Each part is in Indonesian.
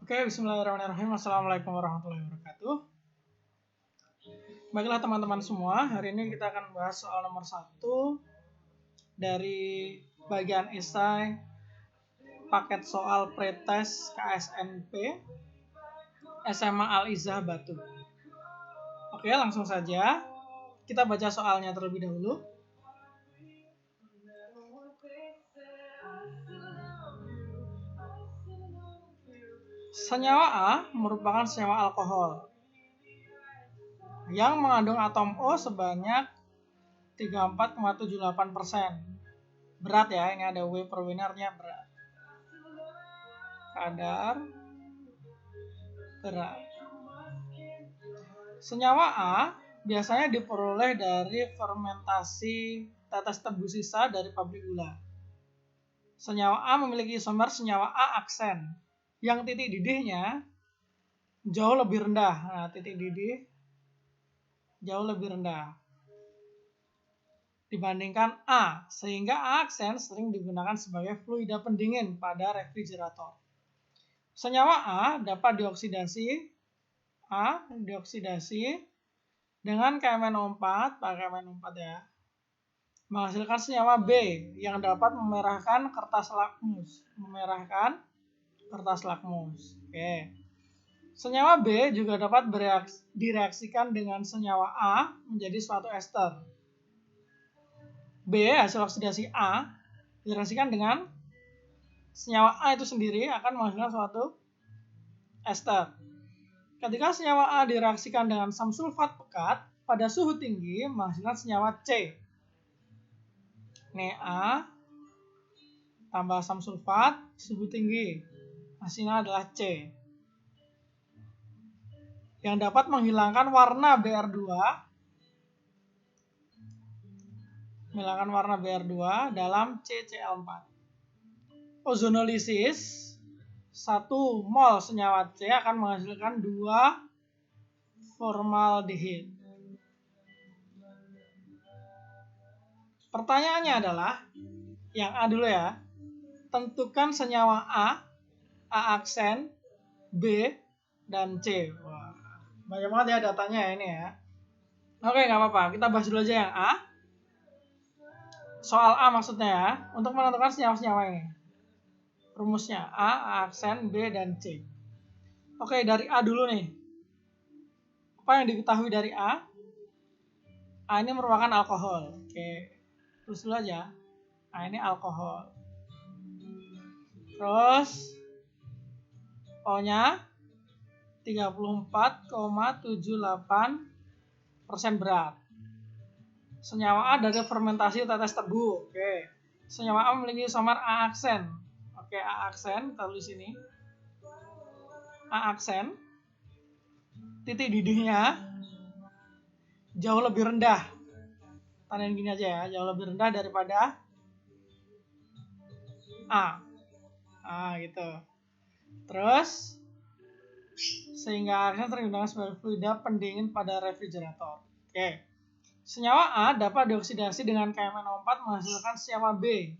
Oke, bismillahirrahmanirrahim. Assalamualaikum warahmatullahi wabarakatuh. Baiklah teman-teman semua, hari ini kita akan bahas soal nomor 1 dari bagian esai paket soal pretest KSNP SMA Al-Izzah Batu. Oke, langsung saja kita baca soalnya terlebih dahulu. Senyawa A merupakan senyawa alkohol yang mengandung atom O sebanyak 34,78%. Berat ya, ini ada W per winarnya, berat. Kadar berat. Senyawa A biasanya diperoleh dari fermentasi tetes tebu sisa dari pabrik gula. Senyawa A memiliki isomer senyawa A aksen yang titik didihnya jauh lebih rendah. Nah, titik didih jauh lebih rendah dibandingkan A, sehingga A aksen sering digunakan sebagai fluida pendingin pada refrigerator. Senyawa A dapat dioksidasi dengan KMnO4, pakai KMnO4 ya, menghasilkan senyawa B yang dapat memerahkan kertas lakmus. Oke. Senyawa B juga dapat direaksikan dengan senyawa A menjadi suatu ester. B, hasil oksidasi A, direaksikan dengan senyawa A itu sendiri akan menghasilkan suatu ester. Ketika senyawa A direaksikan dengan samsulfat pekat pada suhu tinggi menghasilkan senyawa C. Ini A tambah samsulfat, suhu tinggi, hasilnya adalah C. Yang dapat menghilangkan warna BR2 dalam CCl4. Ozonolisis 1 mol senyawa C akan menghasilkan 2 formaldehid. Pertanyaannya adalah, yang A dulu ya, tentukan senyawa A aksen, B, dan C. Wah, banyak banget ya datanya ya ini ya. Oke, nggak apa-apa, kita bahas dulu aja yang A. Soal A maksudnya ya, untuk menentukan senyawa-senyawa ini. Rumusnya A aksen, B, dan C. Oke, dari A dulu nih. Apa yang diketahui dari A? A ini merupakan alkohol. Oke, terus dulu aja. A ini alkohol. Terus O-nya 34,78% berat. Senyawa A dari fermentasi tetes tebu. Oke. Senyawa A memiliki isomer A aksen. Oke, A aksen, kita tulis sini. A aksen. Titik didihnya jauh lebih rendah. Tandain gini aja ya, jauh lebih rendah daripada A. Gitu. Terus sehingga aksen sering digunakan sebagai fluida pendingin pada refrigerator. Oke. Senyawa A dapat dioksidasi dengan KMnO4 menghasilkan senyawa B.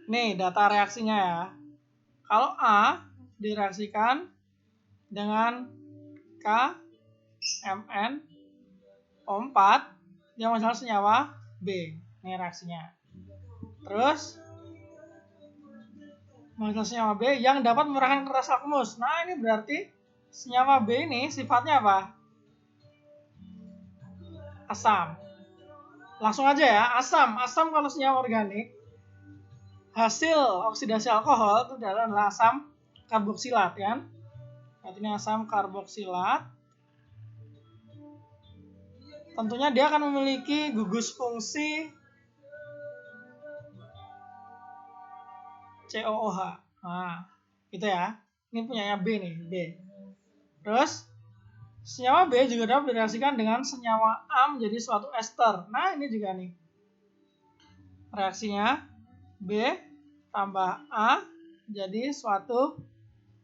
Nih data reaksinya ya. Kalau A direaksikan dengan KMnO4 yang menghasilkan senyawa B. Ini reaksinya. Terus menghasilkan senyawa B yang dapat memerahkan kertas lakmus. Nah, ini berarti senyawa B ini sifatnya apa? Asam. Langsung aja ya, asam. Asam kalau senyawa organik, hasil oksidasi alkohol itu adalah asam karboksilat kan? Berarti ini asam karboksilat. Tentunya dia akan memiliki gugus fungsi COOH. Nah, gitu ya. Ini punyanya B nih, B. Terus senyawa B juga dapat direaksikan dengan senyawa A menjadi suatu ester. Nah, ini juga nih. Reaksinya B tambah A jadi suatu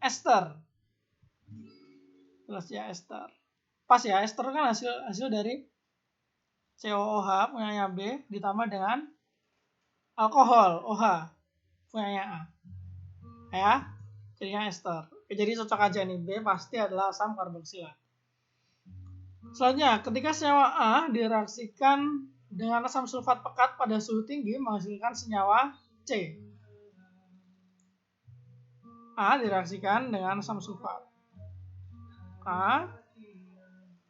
ester. Terus ya ester. Pas ya, ester kan hasil dari COOH punyanya B ditambah dengan alkohol OH punyanya A. Ya. jadinya ester. Oke, jadi cocok aja nih, B pasti adalah asam karboksila. Selanjutnya, ketika senyawa A direaksikan dengan asam sulfat pekat pada suhu tinggi menghasilkan senyawa C. A direaksikan dengan asam sulfat. A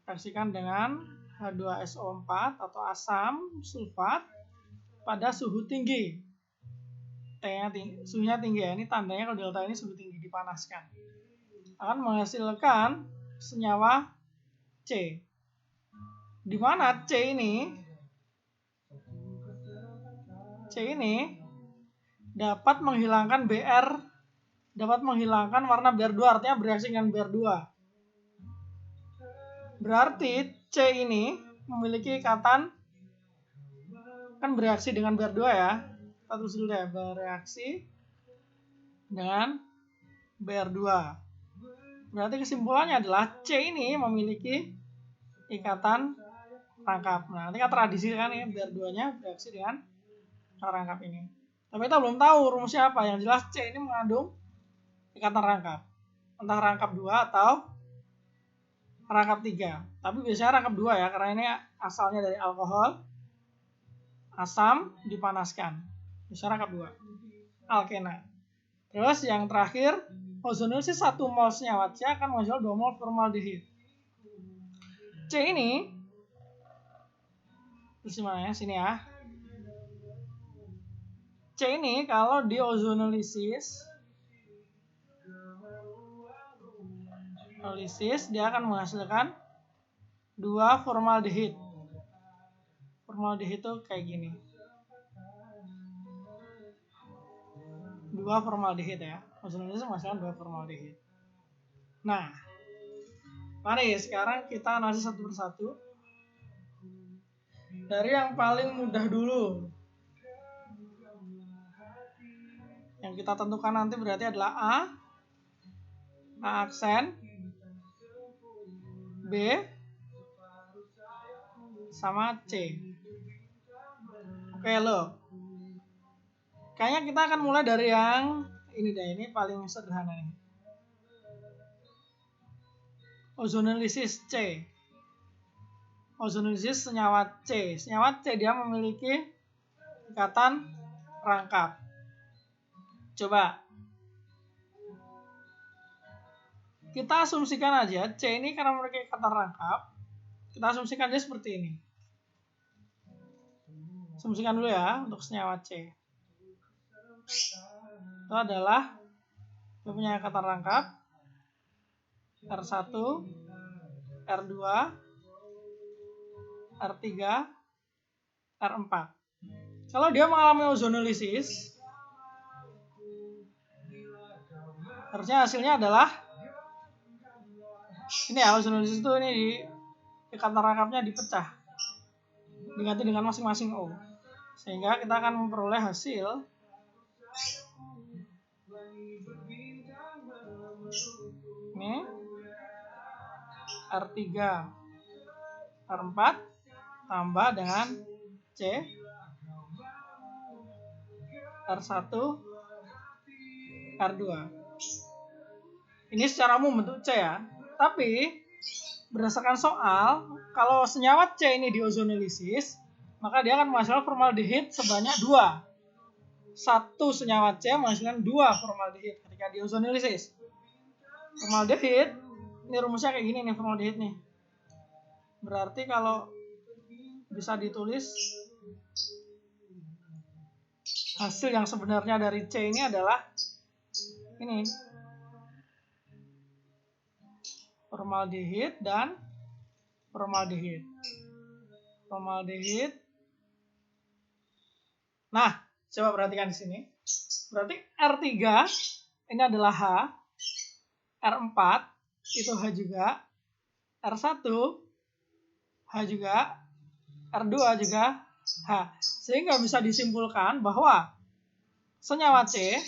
reaksikan dengan H2SO4 atau asam sulfat pada suhu tinggi. T-nya tinggi, suhunya tinggi ya. Ini tandanya kalau delta ini suhu tinggi, dipanaskan. Akan menghasilkan senyawa C. Di mana C ini dapat menghilangkan Br, dapat menghilangkan warna Br2, artinya bereaksi dengan Br2. Berarti C ini memiliki ikatan, kan bereaksi dengan Br2 ya. Kita tulis dulu ya, bereaksi dengan Br2. Berarti kesimpulannya adalah C ini memiliki ikatan rangkap. Nah, nanti kita tradisikan ya, Br2-nya bereaksi dengan rangkap ini. Tapi kita belum tahu rumusnya apa. Yang jelas C ini mengandung ikatan rangkap. Entah rangkap 2 atau rangkap 3. Tapi biasanya rangkap 2 ya, karena ini asalnya dari alkohol, asam dipanaskan. Biasanya rangkap 2. Alkena. Terus yang terakhir, ozonolisis 1 mol senyawa C akan menghasilkan 2 mol formaldehid. C ini, terus mana ya? Sini ya. C ini kalau di ozonolisis dia akan menghasilkan 2 formaldehid. Formaldehid itu kayak gini. 2 formaldehid ya. Ozonolisis menghasilkan 2 formaldehid. Nah, mari sekarang kita analisis satu persatu. Dari yang paling mudah dulu. Yang kita tentukan nanti berarti adalah A aksen, B sama C. Oke loh. Kayaknya kita akan mulai dari yang ini deh, ini paling sederhana nih. Ozonolisis C. Ozonolisis senyawa C. Senyawa C dia memiliki ikatan rangkap. Coba kita asumsikan aja C ini karena memiliki ikatan rangkap. Kita asumsikan dia seperti ini. Asumsikan dulu ya untuk senyawa C. Itu adalah dia punya ikatan rangkap R1, R2, R3, R4. Kalau dia mengalami ozonolisis, harusnya hasilnya adalah ini ya, ozonolisis itu ini di ikatan rangkapnya dipecah, diganti dengan masing-masing O, sehingga kita akan memperoleh hasil ini R3, R4 tambah dengan C, R1, R2. Ini secara umum bentuk C ya. Tapi berdasarkan soal, kalau senyawa C ini diozonolisis, maka dia akan menghasilkan formaldehid sebanyak 2. Satu senyawa C menghasilkan 2 formaldehid ketika diozonolisis. Formaldehid, ini rumusnya kayak gini nih formaldehid nih. Berarti kalau bisa ditulis hasil yang sebenarnya dari C ini adalah ini. Formaldehid dan formaldehid. Formaldehid. Nah, coba perhatikan di sini. Berarti R3 ini adalah H, R4 itu H juga, R1 H juga, R2 juga H. Sehingga bisa disimpulkan bahwa senyawa C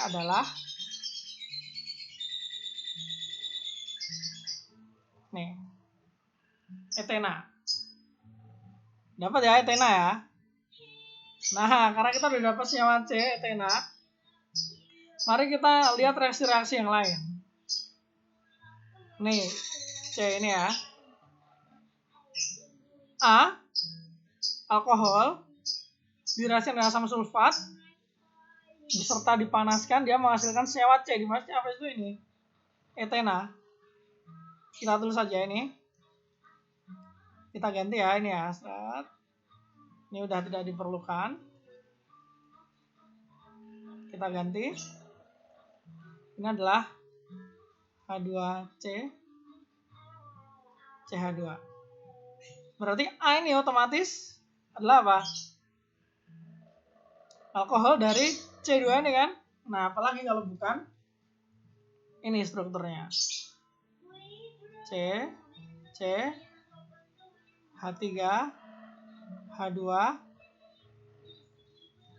adalah nih, etena. Dapat ya etena ya. Nah, karena kita udah dapat senyawa C, etena, Mari kita lihat reaksi-reaksi yang lain. Nih, C ini ya. A, alkohol, direaksi dengan asam sulfat, beserta dipanaskan, dia menghasilkan senyawa C. Di mana senyawa itu ini? Etena. Kita tulis saja ini. Kita ganti ya, ini ya. Ini udah tidak diperlukan. Kita ganti. Ini adalah H2C, CH2. Berarti A ini otomatis adalah apa? Alkohol dari C2 ini kan? Nah, apalagi kalau bukan ini strukturnya. C, H3, H2,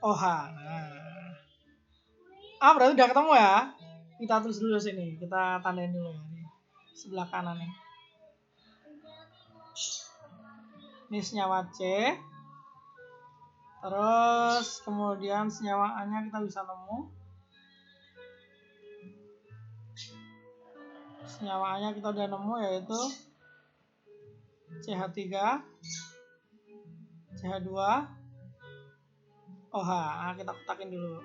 OH. Nah. A berarti udah ketemu ya? Kita tulis dulu sini, kita tandain dulu ya. Nih, sebelah kanan nih. Ini senyawa C. Terus kemudian senyawa A-nya kita bisa nemu. Senyawa A-nya kita udah nemu yaitu CH3, CH2, OH. Nah, kita kotakin dulu.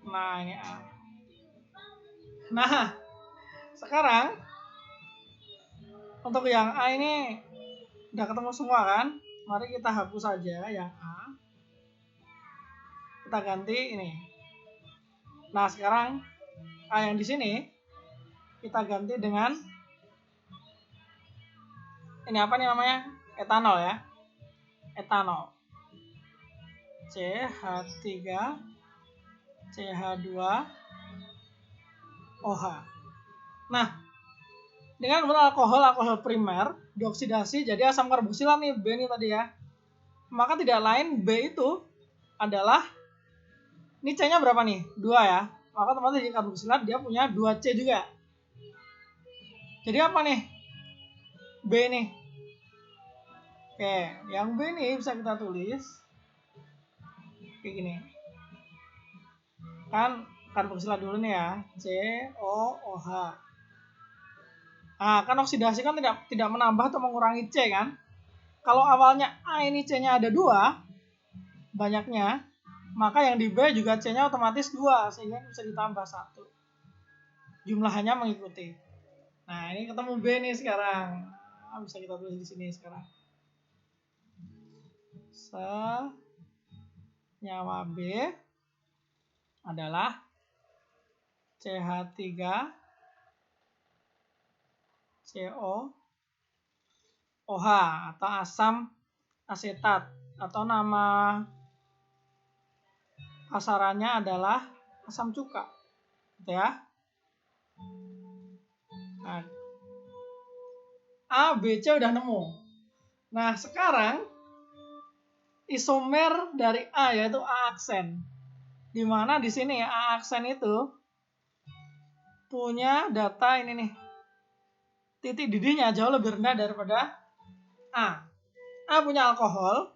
Nah, ini A. Nah, sekarang untuk yang A ini udah ketemu semua kan? Mari kita hapus saja yang A. Kita ganti ini. Nah, sekarang A yang di sini kita ganti dengan ini apa nih namanya? Etanol ya. Etanol. CH3, CH2, OH. Nah, dengan alkohol primer dioksidasi jadi asam karboksilat nih, B ini tadi ya. Maka tidak lain B itu adalah, ini C-nya berapa nih? 2 ya. Maka otomatis di karboksilat dia punya 2C juga. Jadi apa nih? B nih. Oke, yang B nih bisa kita tulis kayak gini. Kan karboksilat dulu nih ya, COOH. Nah, kan oksidasi kan tidak menambah atau mengurangi C kan? Kalau awalnya A ini C-nya ada 2 banyaknya, maka yang di B juga C-nya otomatis 2 sehingga bisa ditambah 1. Jumlahnya mengikuti. Nah, ini ketemu B nih sekarang. Nah, bisa kita tulis di sini sekarang. Senyawa B adalah CH3, COOH atau asam asetat, atau nama pasarannya adalah asam cuka, gitu ya. Nah, A, B, C udah nemu. Nah, sekarang isomer dari A yaitu A aksen. Di mana di sini A aksen itu punya data ini nih. Titik didihnya jauh lebih rendah daripada A. A punya alkohol.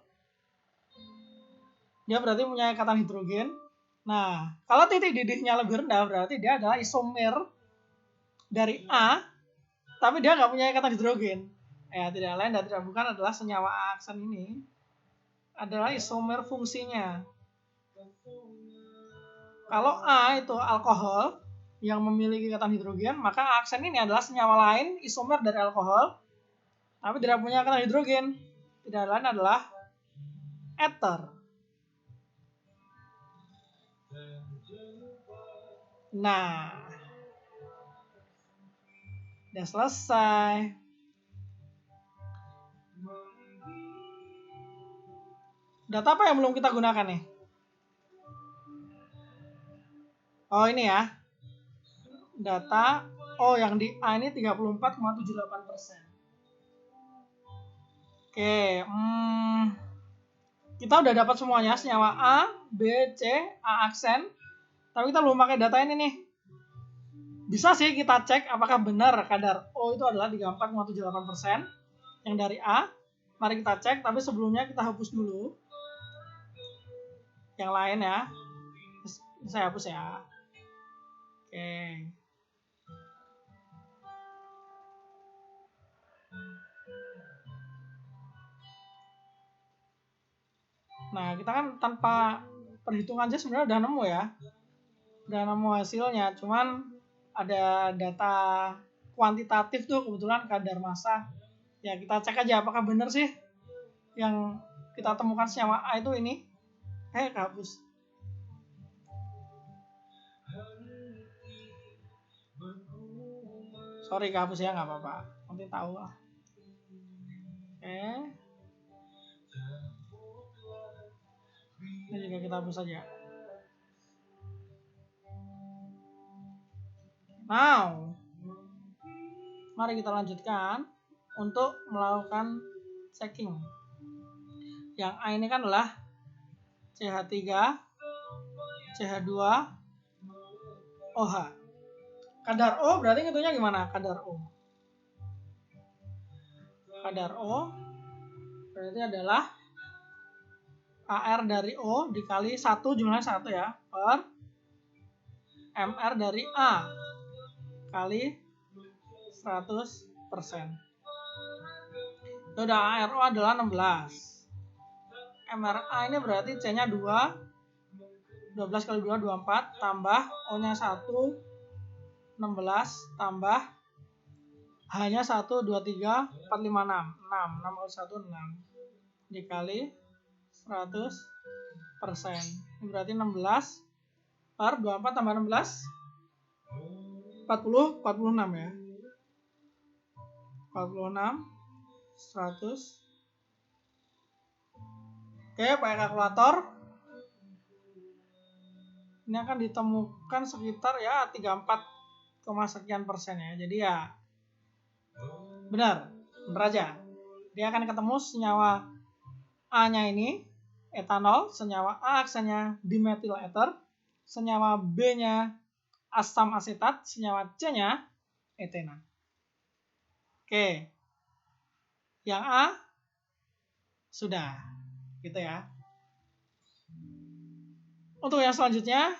Dia berarti punya ikatan hidrogen. Nah, kalau titik didihnya lebih rendah berarti dia adalah isomer dari A, tapi dia nggak punya ikatan hidrogen. Tidak lain dan tidak bukan adalah senyawa A aksen ini adalah isomer fungsinya. Kalau A itu alkohol yang memiliki ikatan hidrogen, maka A aksen ini adalah senyawa lain isomer dari alkohol, tapi tidak punya ikatan hidrogen. Tidak lain adalah ether. Nah, udah selesai. Data apa yang belum kita gunakan nih? Oh, ini ya. Data, yang di A ini 34,78%. Oke, kita udah dapat semuanya, senyawa A, B, C, A aksen. Tapi kita belum pakai data ini nih. Bisa sih kita cek apakah benar kadar O itu adalah 34,78% yang dari A. Mari kita cek, tapi sebelumnya kita hapus dulu yang lain ya. Saya hapus ya. Oke. Nah, kita kan tanpa perhitungan aja sebenarnya udah nemu ya. Udah nemu hasilnya, cuman ada data kuantitatif tuh kebetulan kadar massa. Ya, kita cek aja apakah benar sih yang kita temukan senyawa A itu ini. Kehapus. Sorry, kehapus ya, nggak apa-apa. Nanti tahu lah. Ini juga kita hapus saja. Now, mari kita lanjutkan untuk melakukan checking. Yang A ini kan adalah CH3, CH2, OH. Kadar O berarti ngitungnya gimana? Kadar O. Kadar O berarti adalah AR dari O dikali 1 jumlahnya 1 ya, per MR dari A kali 100%. Udah, ARO adalah 16. MRA ini berarti C-nya 2. 12 kali 2, 24. Tambah O-nya 1. 16. Tambah H-nya 1, 2, 3, 4, 5, 6. 6 kali 1, 6. Dikali 100%. Ini berarti 16 per 24 tambah 16. 40, 46 ya. 46, 100. Oke, pakai kalkulator. Ini akan ditemukan sekitar ya 34, sekian persen ya. Jadi ya benar aja. Dia akan ketemu senyawa A-nya ini etanol, senyawa A aksennya dimethyl ether, senyawa B-nya asam asetat, senyawa C-nya etena. Oke. Yang A sudah gitu ya. Untuk yang selanjutnya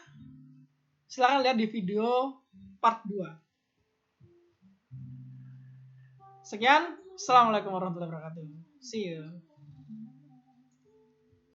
silakan lihat di video part 2. Sekian, assalamualaikum warahmatullahi wabarakatuh. See you.